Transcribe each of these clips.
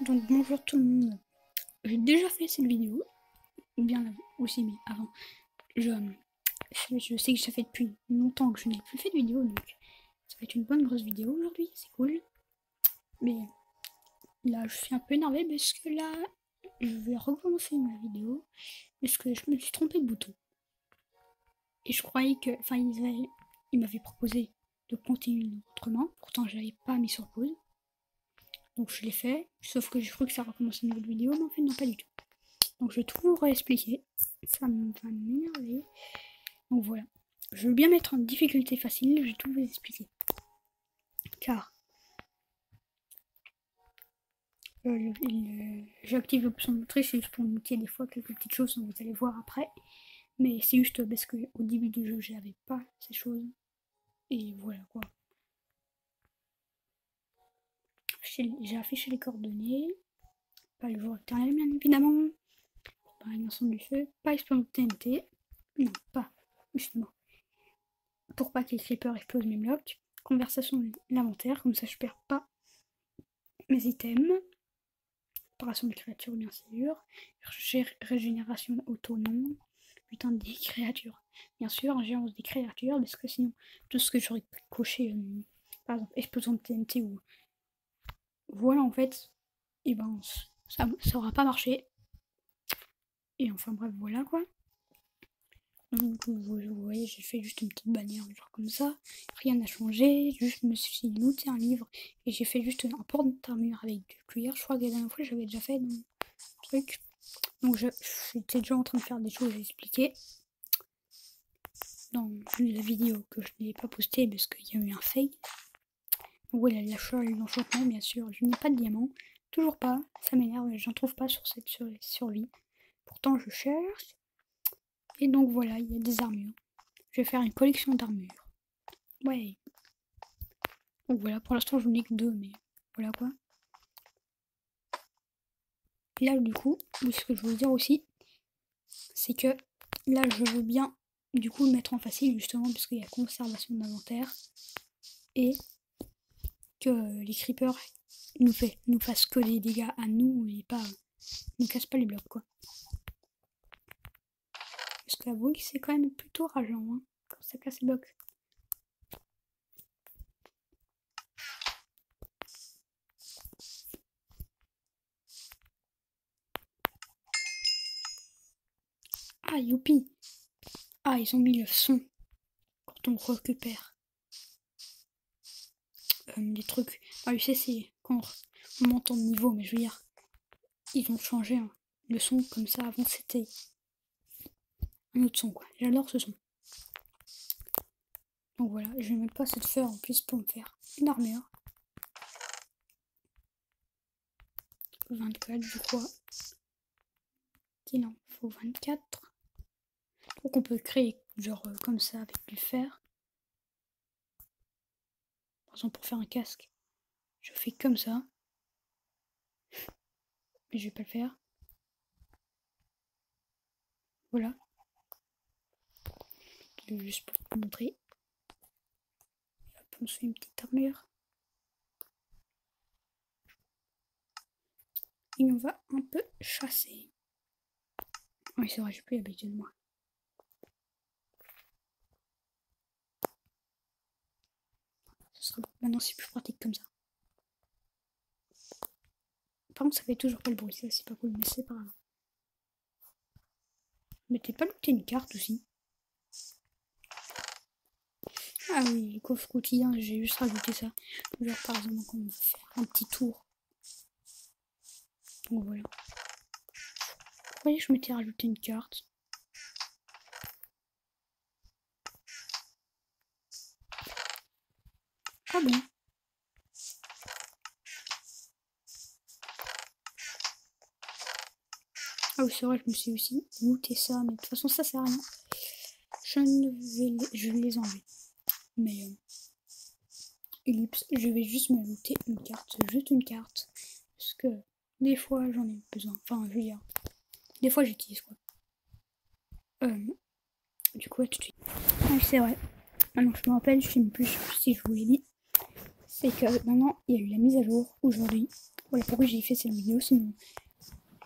Donc bonjour tout le monde. J'ai déjà fait cette vidéo, bien aussi, mais avant. Je sais que ça fait depuis longtemps que je n'ai plus fait de vidéo, donc ça va être une bonne grosse vidéo aujourd'hui, c'est cool. Mais là, je suis un peu énervé parce que là, je vais recommencer ma vidéo parce que je me suis trompé de bouton. Et je croyais que, enfin, ils m'avaient proposé de continuer autrement, pourtant je l'avais pas mis sur pause. Donc je l'ai fait, sauf que j'ai cru que ça recommençait une nouvelle vidéo, mais en fait non, pas du tout. Donc je vais tout vous réexpliquer. Ça va m'énerver. Donc voilà. Je veux bien mettre en difficulté facile, je vais tout vous expliquer. Car j'active l'option de montrer, c'est juste pour noter des fois quelques petites choses, vous allez voir après. Mais c'est juste parce qu'au début du jeu, j'avais pas ces choses. Et voilà quoi. J'ai affiché les coordonnées. Pas le jour éternel, bien évidemment. Pas l'invention du feu. Pas explosion de TNT. Non, pas. Justement. Pour pas que les creepers explosent mes blocs. Conversation de l'inventaire, comme ça je perds pas mes items. Préparation de créatures, bien sûr. Régénération autonome. Putain, des créatures. Bien sûr, ingérence des créatures, parce que sinon, tout ce que j'aurais pu cocher, par exemple, explosion de TNT ou. Voilà, en fait, et ben, ça aura pas marché. Et enfin, bref, voilà quoi. Donc, vous voyez, j'ai fait juste une petite bannière, genre comme ça. Rien n'a changé, juste je me suis looté un livre et j'ai fait juste un porte-armure avec du cuir. Je crois que la dernière fois, j'avais déjà fait un truc. Donc, j'étais déjà en train de faire des choses, j'ai expliqué dans la vidéo que je n'ai pas postée parce qu'il y a eu un fail. Donc, voilà, l'achat et l'enchantement, bien sûr. Je n'ai pas de diamant, toujours pas. Ça m'énerve, j'en trouve pas sur cette survie. Pourtant, je cherche. Et donc, voilà, il y a des armures. Je vais faire une collection d'armures. Ouais. Donc voilà, pour l'instant, je n'ai que 2, mais voilà quoi. Et là, du coup, ce que je veux dire aussi, c'est que là, je veux bien, du coup, le mettre en facile, justement, parce qu'il y a conservation d'inventaire. Et que les creepers nous fassent que des dégâts à nous et pas nous cassent pas les blocs, quoi. Parce qu'avouez que c'est quand même plutôt rageant, hein, quand ça casse les blocs. Ah, youpi! Ah, ils ont mis le son quand on récupère des trucs. Ah, tu sais, c'est quand on monte en niveau, mais je veux dire, ils ont changé hein, le son comme ça. Avant, c'était un autre son, quoi. J'adore ce son. Donc voilà, je vais même pas cette fleur en plus pour me faire une armure. 24, je crois. Qu'il en faut 24. Donc on peut créer genre comme ça avec du fer. Par exemple pour faire un casque, je fais comme ça. Mais je vais pas le faire. Voilà. Juste pour vous montrer. Hop, on se fait une petite armure. Et on va un peu chasser. Oui c'est vrai, j'ai plus l'habitude de moi. Maintenant c'est plus pratique comme ça. Par contre ça fait toujours pas le bruit, ça c'est pas cool, mais c'est pas grave. Mais t'es pas looté une carte aussi? Ah oui, le coffre quotidien, j'ai juste rajouté ça. Genre par exemple, on va faire un petit tour. Donc voilà. Vous voyez, je m'étais rajouté une carte. Ah bon? Ah oui, c'est vrai, je me suis aussi looté ça, mais de toute façon, ça sert à rien. Je vais les enlever. Mais ellipse, je vais juste me looter une carte, juste une carte. Parce que des fois, j'en ai besoin. Enfin, je veux dire, des fois, j'utilise quoi. Du coup, tout de suite. Ah oui, c'est vrai. Maintenant, je me rappelle, je sais plus si je vous l'ai dit. C'est que maintenant, il y a eu la mise à jour aujourd'hui. Voilà pourquoi j'ai fait cette vidéo, sinon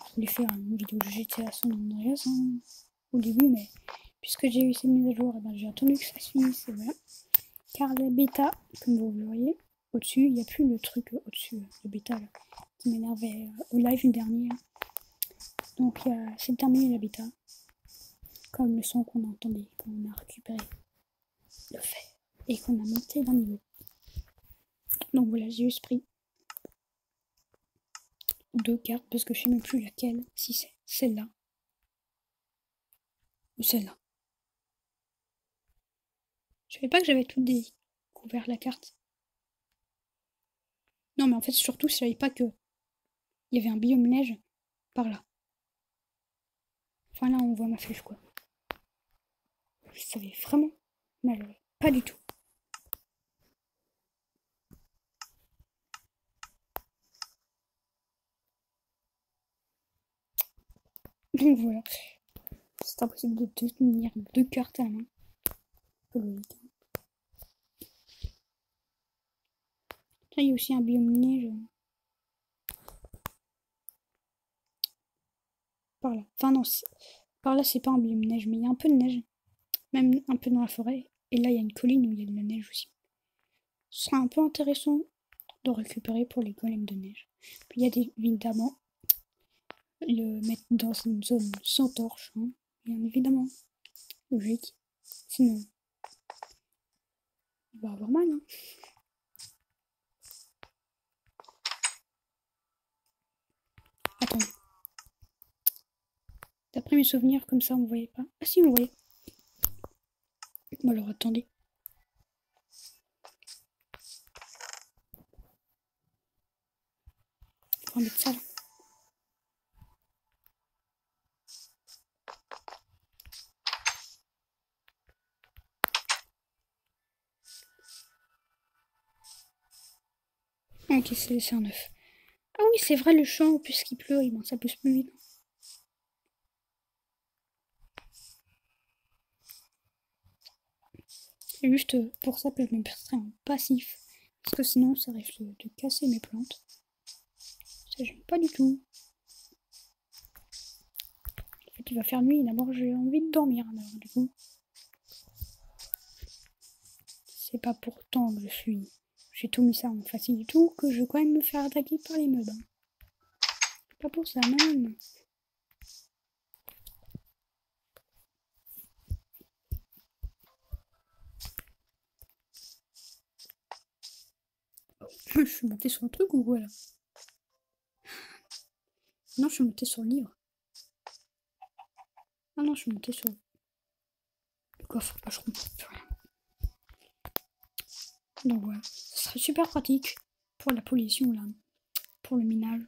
je voulais faire une vidéo de GTA San Andreas au début, mais puisque j'ai eu cette mise à jour, j'ai attendu que ça se finisse, et voilà. Car la bêta, comme vous le voyez, au-dessus, il n'y a plus le truc au-dessus de bêta là, qui m'énervait au live dernier. Donc c'est terminé la bêta, comme le son qu'on entendait quand on a récupéré le fer et qu'on a monté d'un niveau. Donc voilà, j'ai juste pris 2 cartes parce que je sais même plus laquelle, si c'est celle-là ou celle-là. Je savais pas que j'avais tout découvert la carte. Non mais en fait surtout je savais pas que il y avait un biome neige par là. Enfin là on voit ma flèche quoi. Je savais vraiment, mais alors, pas du tout. Donc voilà, c'est impossible de tenir 2 cartes à la main. Peu logique. Là il y a aussi un biome neige. Par là. Enfin non, par là c'est pas un biome neige, mais il y a un peu de neige. Même un peu dans la forêt. Et là il y a une colline où il y a de la neige aussi. Ce sera un peu intéressant de récupérer pour les golems de neige. Puis il y a évidemment le mettre dans une zone sans torche, hein, bien évidemment. Logique. Sinon, il va avoir mal. Hein. Attendez. D'après mes souvenirs, comme ça on voyait pas. Ah si, on voyait. Bon alors attendez. On va mettre ça là. Ok, c'est un œuf. Ah oui, c'est vrai, le champ, puisqu'il pleut, ça pousse plus vite. C'est juste pour ça que je me mettrai en passif. Parce que sinon, ça risque de casser mes plantes. Ça, j'aime pas du tout. En fait, il va faire nuit. D'abord, j'ai envie de dormir. Alors, du coup, c'est pas pourtant que j'ai tout mis ça en facile du tout que je vais quand même me faire attaquer par les mobs. Pas pour ça, même. Je suis montée sur le truc ou quoi là? Non, je suis montée sur le livre. Ah non, je suis montée sur le coffre. Je comprends plus rien. Donc voilà, ce serait super pratique pour la pollution là, pour le minage.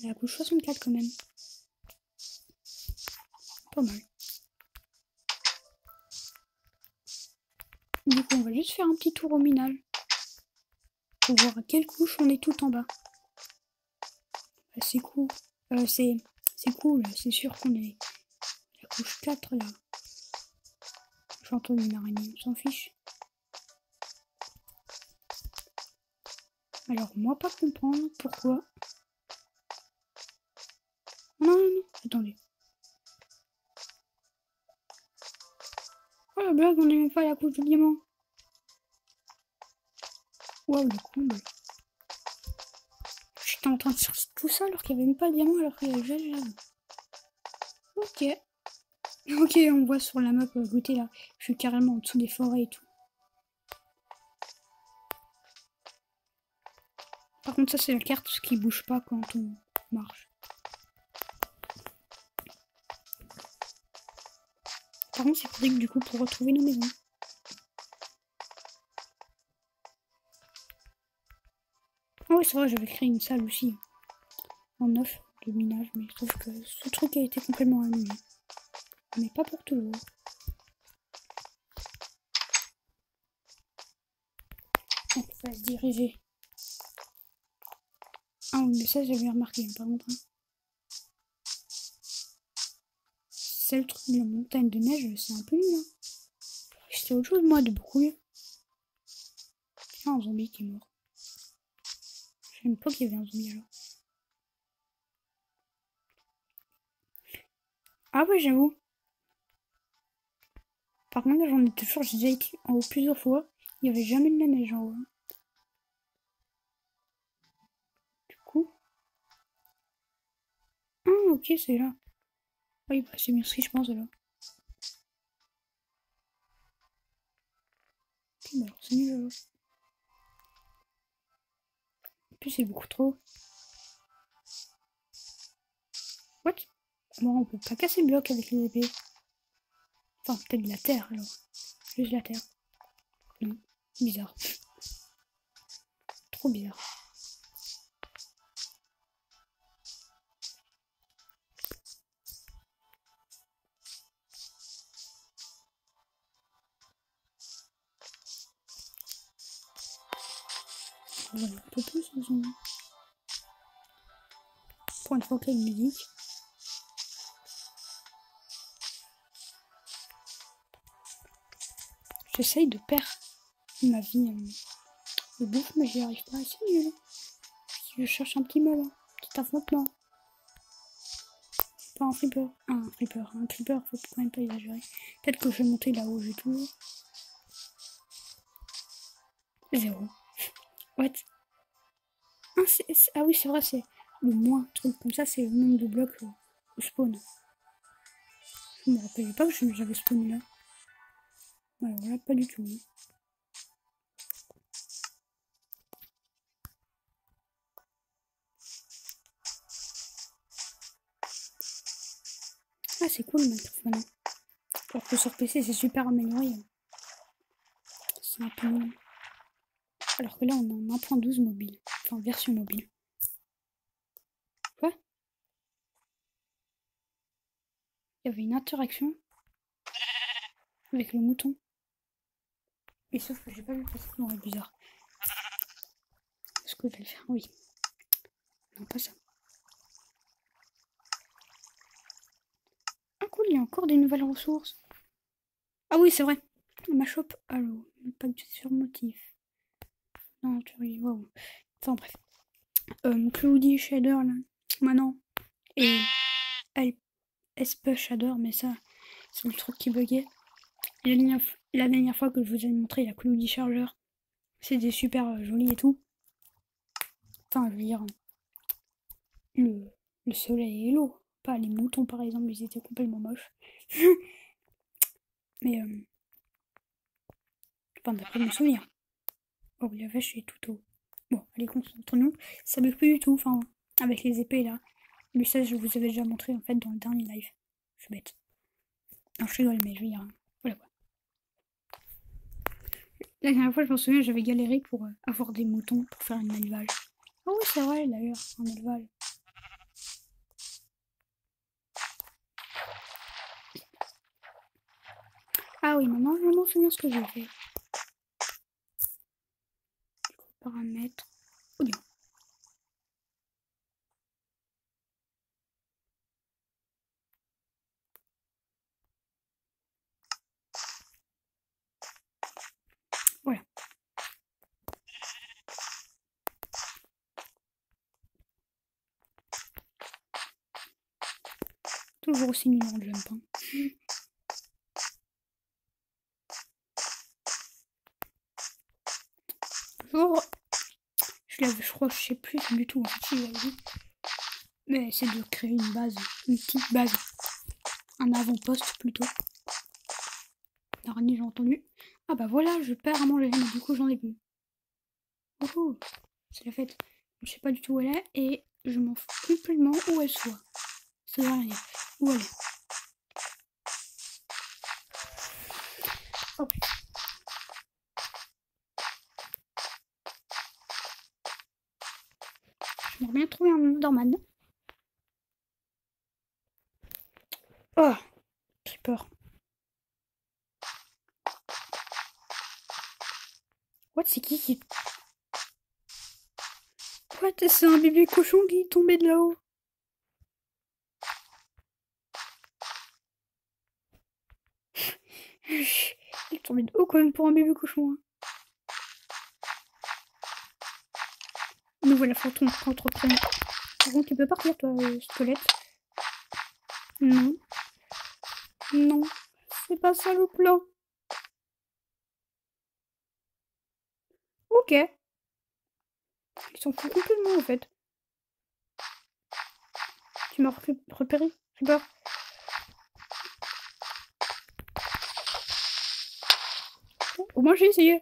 La couche 64 quand même. Pas mal. Du coup, on va juste faire un petit tour au minage. Pour voir à quelle couche on est tout en bas. C'est cool. C'est cool, c'est sûr qu'on est la couche 4 là. J'entends une araignée, on s'en fiche. Alors, moi, pas comprendre pourquoi. Non, non, non, attendez. Oh la blague, on n'est même pas à la couche de diamant. Waouh, le comble. J'étais en train de chercher tout ça alors qu'il n'y avait même pas de diamant alors qu'il y avait déjà de. Ok. Ok, on voit sur la map à côté là. Je suis carrément en dessous des forêts et tout. Par contre, ça c'est la carte qui bouge pas quand on marche. Par contre, c'est pratique du coup pour retrouver nos maisons. Ah oui, c'est vrai, j'avais créé une salle aussi en neuf de minage, mais sauf que ce truc a été complètement annulé. Mais pas pour toujours. On va se diriger. Ah oui, mais ça j'avais remarqué par contre. Hein. C'est le truc de la montagne de neige, c'est un peu nul. Hein. C'était autre chose, moi, de beaucoup mieux. Ah, un zombie qui est mort. Je sais même pas qu'il y avait un zombie alors. Ah ouais, j'avoue. Par contre, là, j'en ai toujours, j'ai déjà été en haut plusieurs fois. Il n'y avait jamais de la neige en haut. Du coup. Ah, ok, c'est là. Oui, bah, c'est mieux ce que je pense alors. Ok, bah alors c'est mieux alors. En plus, c'est beaucoup trop. What? Bon, on peut pas casser le bloc avec les épées. Enfin, peut-être de la terre alors. Juste la terre. Non. Bizarre. Trop bizarre. Voilà, un peu plus, ils ont... Pour une fois qu'il y a une musique. J'essaye de perdre ma vie de bouffe, mais j'y arrive pas. C'est nul. Je cherche un petit mob, petit affrontement. Pas un flipper. Ah, un flipper. Un flipper, faut quand même pas exagérer. Peut-être que je vais monter là-haut, j'ai tout. 0. What? Ah, ah oui, c'est vrai, c'est le moins truc comme ça, c'est le nombre de blocs au spawn. Je me rappelais pas que j'avais spawné là. Alors là, pas du tout. Ah, c'est cool Minecraft maintenant. Alors que sur PC, c'est super amélioré. C'est un peu mieux. Alors que là, on est en 1.12 mobile. Enfin, version mobile. Quoi? Il y avait une interaction avec le mouton. Et sauf que j'ai pas vu passer. Non, c'est bizarre. Est-ce que je vais le faire? Oui. Non, pas ça. Ah cool, il y a encore des nouvelles ressources. Ah oui, c'est vrai. Ma shop. Alors, pas du sur motif. Non, tu vois, wow. Enfin bref. Cloudy Shader là. Maintenant. Et SP Shader, mais ça, c'est le truc qui buguait. La dernière fois que je vous ai montré la Cloudy Charger, c'était super joli et tout. Enfin, je veux dire, le soleil et l'eau. Pas les moutons par exemple, ils étaient complètement moches. Mais, enfin, d'après mes souvenirs. Oh, la vache est tout haut. Bon, allez, concentrons-nous. Ça bug plus du tout, enfin, avec les épées là. Mais ça, je vous avais déjà montré en fait dans le dernier live. Je suis bête. Non, je rigole, mais je veux dire, voilà quoi. La dernière fois, je m'en souviens, j'avais galéré pour avoir des moutons pour faire une élevage. Ah oui, c'est vrai d'ailleurs, un élevage. Ah oui, maintenant je m'en souviens ce que j'ai fait. Paramètres. Audio. Voilà. Toujours aussi nul en jump. Hein. Toujours. Je crois, je sais plus du tout en fait si je l'avais dit. Mais c'est de créer une base, une petite base. Un avant-poste plutôt. L'araignée, j'ai entendu. Ah bah voilà, je perds à manger, mais du coup j'en ai plus. Oh, c'est la fête. Je sais pas du tout où elle est et je m'en fous complètement où elle soit. Ça veut rien dire. Où elle est. Ok. J'aimerais bien trouver un Enderman. Oh, Creeper. What, c'est qui? What, c'est un bébé cochon qui est tombé de là-haut. Il est tombé de haut quand même pour un bébé cochon. Hein. nouveau la photo contre prénom. Par contre, tu peux partir, toi, squelette. Non. Non. C'est pas ça le plan. Ok. Ils s'en foutent complètement, en fait. Tu m'as repéré. J'ai peur. Au moins, j'ai essayé.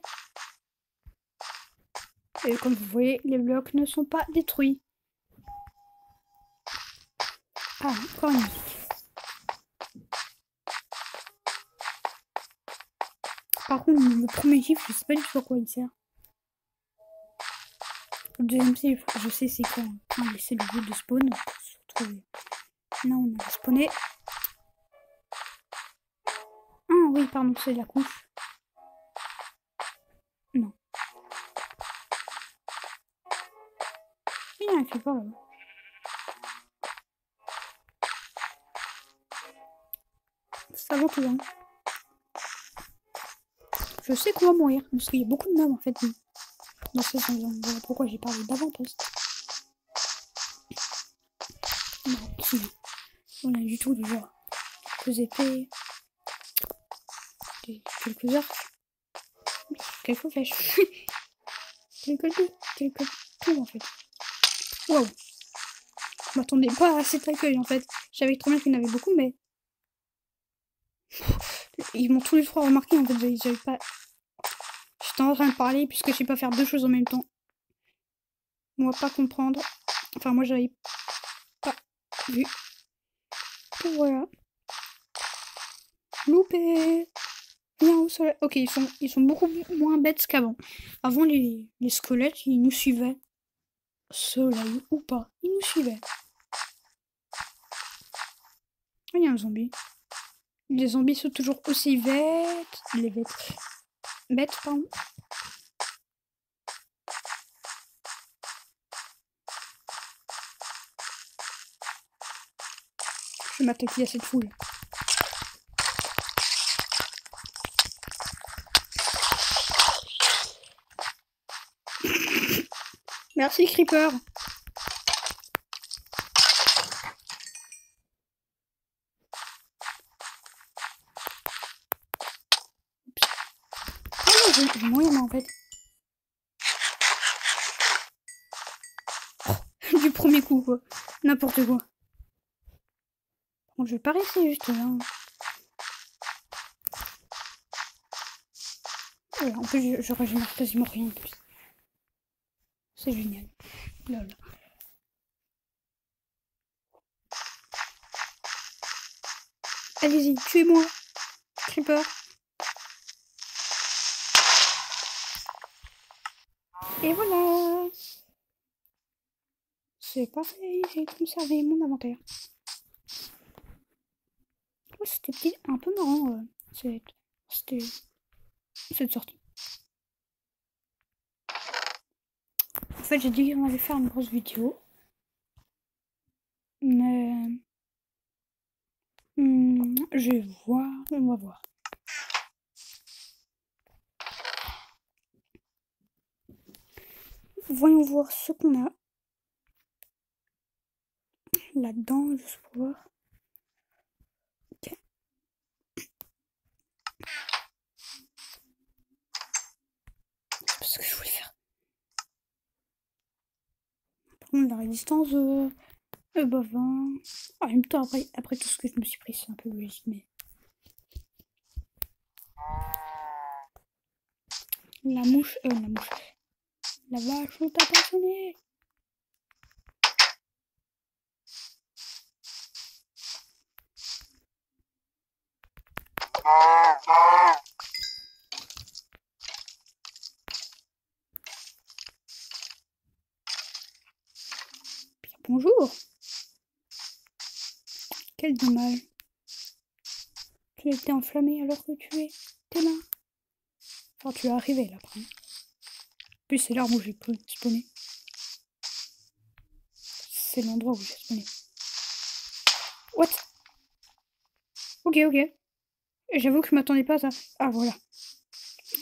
Et comme vous voyez, les blocs ne sont pas détruits. Ah, encore une musique. Par contre, le premier chiffre, je sais pas du tout à quoi il sert. Le deuxième chiffre, je sais c'est quoi. C'est le jeu de spawn. Pour se retrouver. Là, on a spawné. Ah oui, pardon, c'est la couche. Non. Il y a un creeper là-bas. Ça va tout bien. Je sais qu'on va mourir, parce qu'il y a beaucoup de mobs en fait dans cette saison. Voilà pourquoi j'ai parlé d'avant-poste. Non, si. On a du tout déjà quelques épées, quelques arcs, quelques flèches, quelques tout en fait. Waouh! Je m'attendais pas à cet accueil en fait. Je savais trop bien qu'il y en avait beaucoup, mais ils m'ont tous les trois remarqué en fait. J'avais pas. J'étais en train de parler puisque je sais pas faire deux choses en même temps. On va pas comprendre. Enfin, moi j'avais pas vu. Et voilà. Loupé. Viens au soleil. Ok, ils sont beaucoup moins bêtes qu'avant. Avant, les squelettes, ils nous suivaient. Soleil ou pas, ils nous suivaient. Il y a un zombie. Les zombies sont toujours aussi bêtes. Les bêtes. Bêtes, pardon. Je vais m'attaquer à cette foule. Merci, Creeper. Oh, j'ai moyen en fait. Du premier coup, quoi. N'importe quoi. Bon, je vais pas rester juste là. Voilà, en plus, je régénère quasiment rien en plus. C'est génial. Lol. Allez-y, tuez-moi. Creeper. Et voilà. C'est parfait, j'ai conservé mon inventaire. Oh, c'était un peu marrant cette sortie. En fait, j'ai dit qu'on allait faire une grosse vidéo. Mais... je vais voir, on va voir. Voyons voir ce qu'on a. Là-dedans, juste pour voir. Ok. C'est pas ce que je voulais faire. Par contre, la résistance... bah 20. En même temps, après tout ce que je me suis pris, c'est un peu logique, mais... La mouche... La vache, on t'a pas sonné. Bonjour. Quel dommage. Tu étais enflammé alors que tu étais là. Enfin, tu es arrivé là, après. En plus, c'est l'arbre où j'ai spawné. C'est l'endroit où j'ai spawné. What? Ok. J'avoue que je m'attendais pas à ça. Ah, voilà.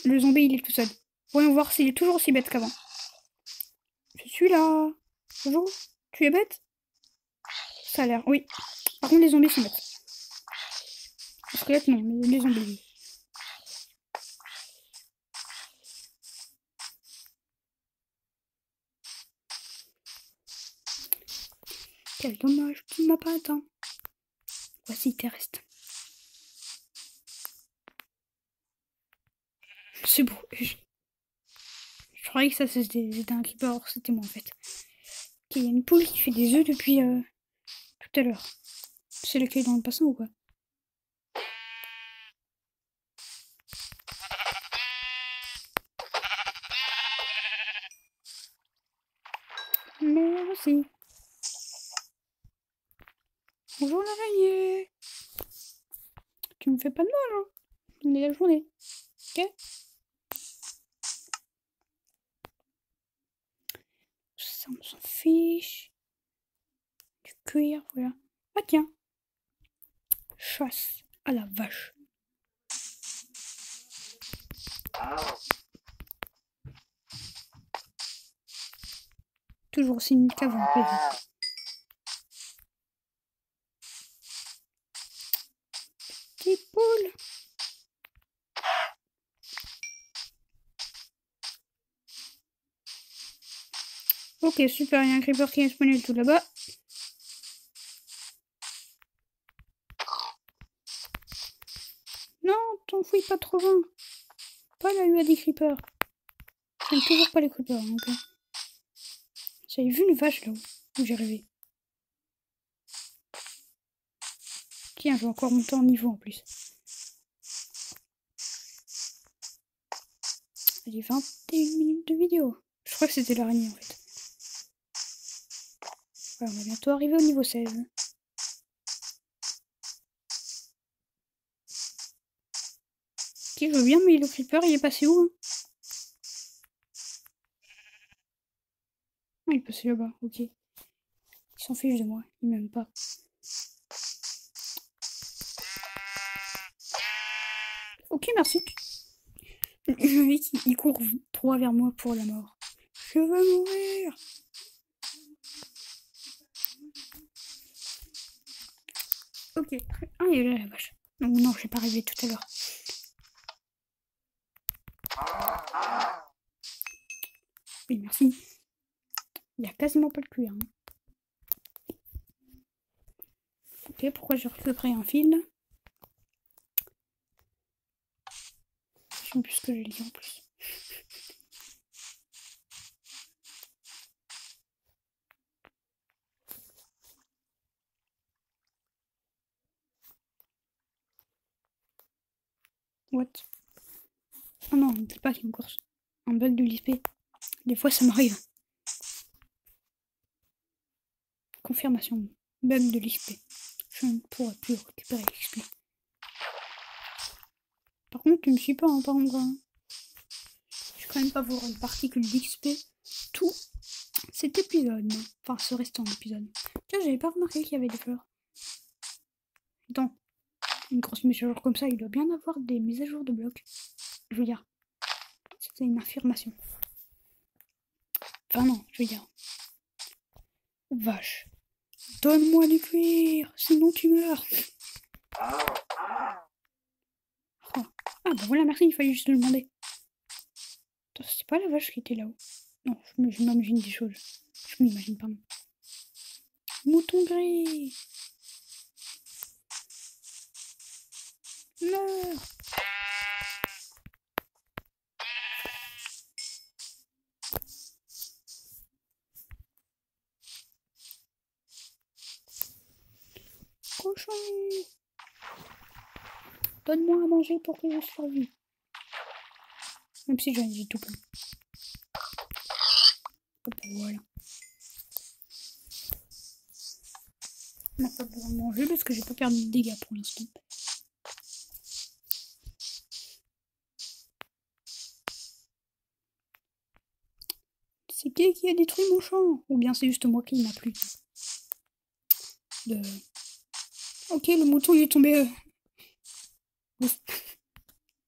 Le zombie, il est tout seul. Voyons voir s'il est toujours aussi bête qu'avant. suis là. Bonjour. Tu es bête? Ça a l'air, oui. Par contre, les zombies sont bêtes. Les squelettes, non, mais les zombies, oui. Quel dommage, tu ne m'as pas atteint. Voici tes restes. C'est beau. Je croyais que ça c'était un creeper, or c'était moi en fait. Ok, il y a une poule qui fait des œufs depuis tout à l'heure. C'est lequel dans le passant ou quoi? Merci. Bonjour l'araignée. Tu me fais pas de mal, hein. On est la journée. Ok? Ça, on s'en fiche. Du cuir, voilà. Ah tiens. Chasse à la vache. Toujours aussi nul qu'avant, plaisir. Petite poule. Ok, super, il y a un creeper qui est spawné tout là-bas. Non, t'enfouis pas trop loin. Pas la loi des creepers. J'aime toujours pas les creepers, donc. J'avais vu une vache là-haut, où j'ai rêvé. Tiens, je vais encore monter en niveau en plus. Allez, 21 minutes de vidéo. Je crois que c'était l'araignée en fait. Voilà, on va bientôt arriver au niveau 16. Ok, je veux bien, mais le creeper il est passé où, hein? Ah, il est passé là-bas, ok. Il s'en fiche de moi, il m'aime pas. Ok, merci. Le mec, il court droit vers moi pour la mort. Je veux mourir. Ok. Ah, il est là la vache. Non, non, j'ai pas rêvé tout à l'heure. Oui, merci. Il y a quasiment pas de cuir. Hein. Ok, pourquoi j'ai récupéré un fil? Je sais plus ce que j'ai dit en plus. What? Oh non, ne dis pas qu'il y a encore un bug de l'ISP. Des fois, ça m'arrive. Confirmation. Bug de l'ISP. Je ne pourrai plus récupérer l'XP. Par contre, tu me suis pas, hein, par contre. Je vais quand même pas voir une particule d'XP tout cet épisode. Enfin, ce restant d'épisode. Tiens, j'avais pas remarqué qu'il y avait des fleurs. Attends. Une grosse mise à jour comme ça, il doit bien avoir des mises à jour de blocs. Je veux dire. C'était une affirmation. Enfin non, je veux dire. Vache. Donne-moi du cuir, sinon tu meurs. Oh. Ah bah voilà, merci, il fallait juste le demander. Attends, c'est pas la vache qui était là-haut. Non, je m'imagine des choses. Je m'imagine, pardon. Mouton gris. Meurs. Cochon. Donne-moi à manger pour que je survive. Même si j'ai tout plein. Hop, voilà. On n'a pas besoin de manger parce que j'ai pas perdu de dégâts pour l'instant. C'est qui a détruit mon champ? Ou bien c'est juste moi qui n'a plus de... Ok, le mouton il est tombé...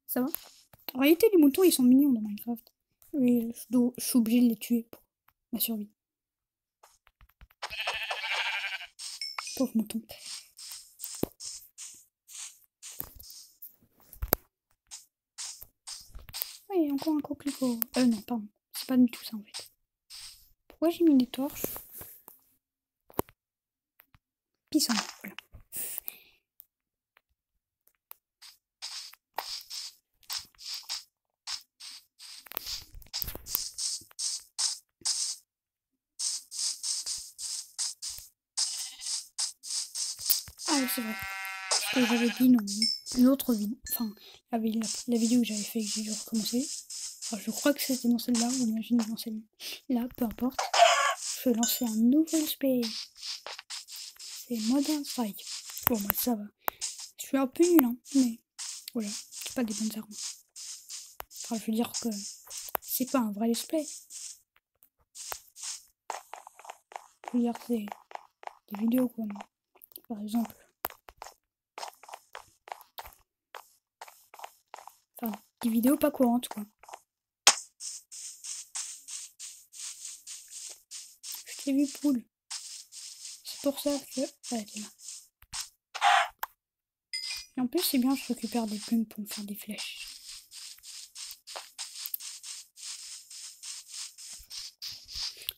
Ça va? En réalité, les moutons ils sont mignons dans Minecraft. Oui, je suis obligée de les tuer pour ma survie. Pauvre mouton. Oui, encore un coquelicot. Non, pardon. C'est pas du tout ça en fait. Pourquoi j'ai mis des torches? Pissant, voilà. Ah oui, c'est vrai. Ce que j'avais dit dans l'autre vidéo. Enfin, la vidéo que j'avais fait et que j'ai dû recommencer. Enfin, je crois que c'était dans celle-là ou bien j'ai mis dans celle-là, peu importe. Je vais lancer un nouveau SP. C'est Modern Strike. Bon, moi, ça va. Je suis un peu nul, hein, mais voilà. C'est pas des bonnes armes. Enfin, je veux dire que c'est pas un vrai let's play. Je veux dire que c'est des vidéos, quoi. Par exemple. Enfin, des vidéos pas courantes, quoi. Je t'ai vu, poule. C'est pour ça que... Ah, t'es là. Et en plus, c'est bien, je récupère des plumes pour me faire des flèches.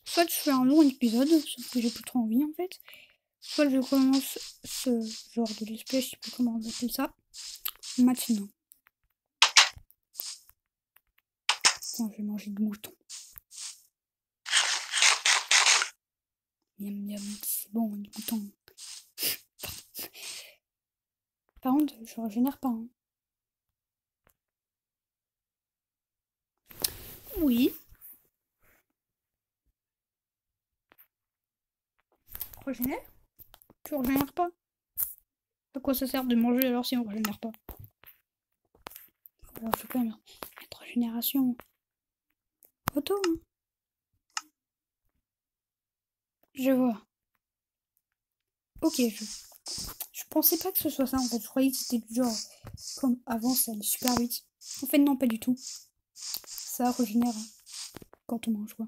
Soit je fais un long épisode, sauf que j'ai plus trop envie, en fait. Soit je commence ce genre de let's play, je sais plus comment on appelle ça, maintenant. Quand je vais manger de mouton. Miam miam, c'est bon, du mouton. Par contre, je régénère pas. Hein. Oui. Régénère? Tu régénères pas? À quoi ça sert de manger alors si on régénère pas? Alors je peux pas mettre régénération auto. Hein. Je vois. Ok, je pensais pas que ce soit ça en fait. Je croyais que c'était du genre comme avant ça allait super vite. En fait non, pas du tout. Ça régénère quand on mange quoi.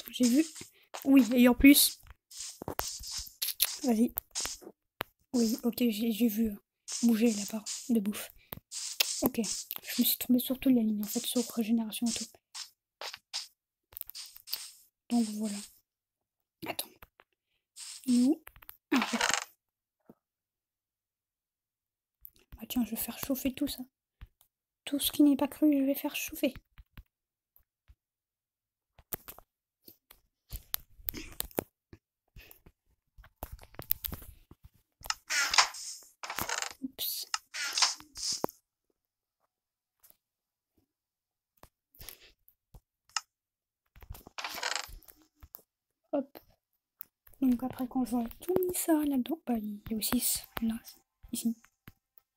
J'ai vu. Oui, et en plus. Vas-y. Oui, ok, j'ai vu bouger la barre de bouffe. Ok, je me suis tombée sur toute la ligne en fait, sur régénération auto. Donc voilà. Attends. Nous. Ah, bah tiens, je vais faire chauffer tout ça. Tout ce qui n'est pas cru, je vais faire chauffer. Oups. Hop. Donc après quand j'aurai tout mis ça là-dedans, bah il y a aussi là, ici.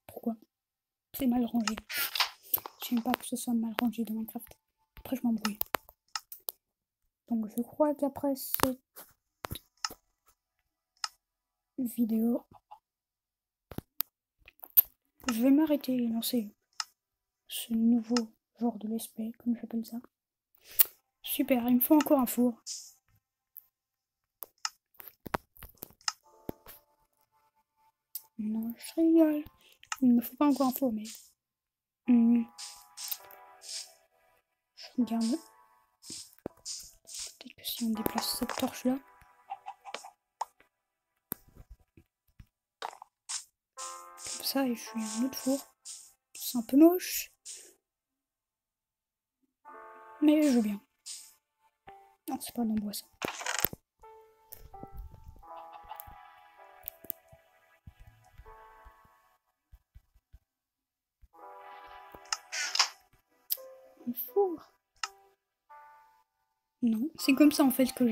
Pourquoi? C'est mal rangé. J'aime pas que ce soit mal rangé dans Minecraft. Après je m'embrouille. Donc je crois qu'après cette vidéo, je vais m'arrêter et lancer ce nouveau genre de let's play, comme j'appelle ça. Super, il me faut encore un four. Non, je rigole. Il me faut pas encore un four, mais... Je regarde. Peut-être que si on déplace cette torche-là... Comme ça, et je fais un autre four. C'est un peu moche. Mais je veux bien. Non, c'est pas d'embois, ça. Un four. Non, c'est comme ça en fait que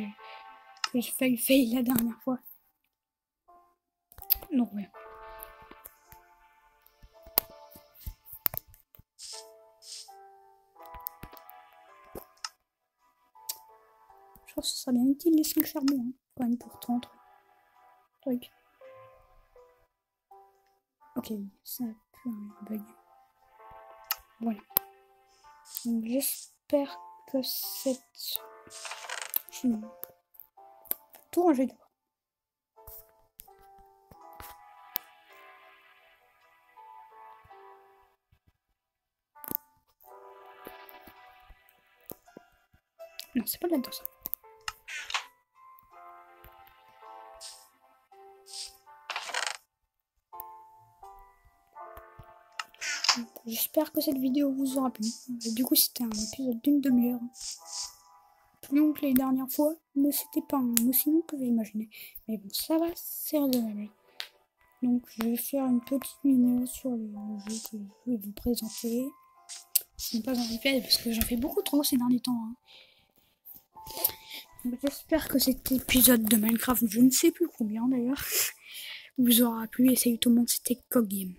j'ai fail la dernière fois. Non, ouais. Je pense que ce serait bien utile les 5 charbons, hein, quand même pour 30 trucs. Ok, ça a plus un bug. Voilà. Donc j'espère que cette... tout ranger dehors. Non, c'est pas là-dedans ça. J'espère que cette vidéo vous aura plu. Du coup, c'était un épisode d'une demi-heure. Plus long que les dernières fois, mais c'était pas aussi long que j'imaginais. Mais bon, ça va, c'est raisonnable. Donc, je vais faire une petite vidéo sur le jeu que je vais vous présenter. Ce n'est pas un replay parce que j'en fais beaucoup trop ces derniers temps. J'espère que cet épisode de Minecraft, je ne sais plus combien d'ailleurs, vous aura plu. Et salut tout le monde, c'était Cogame.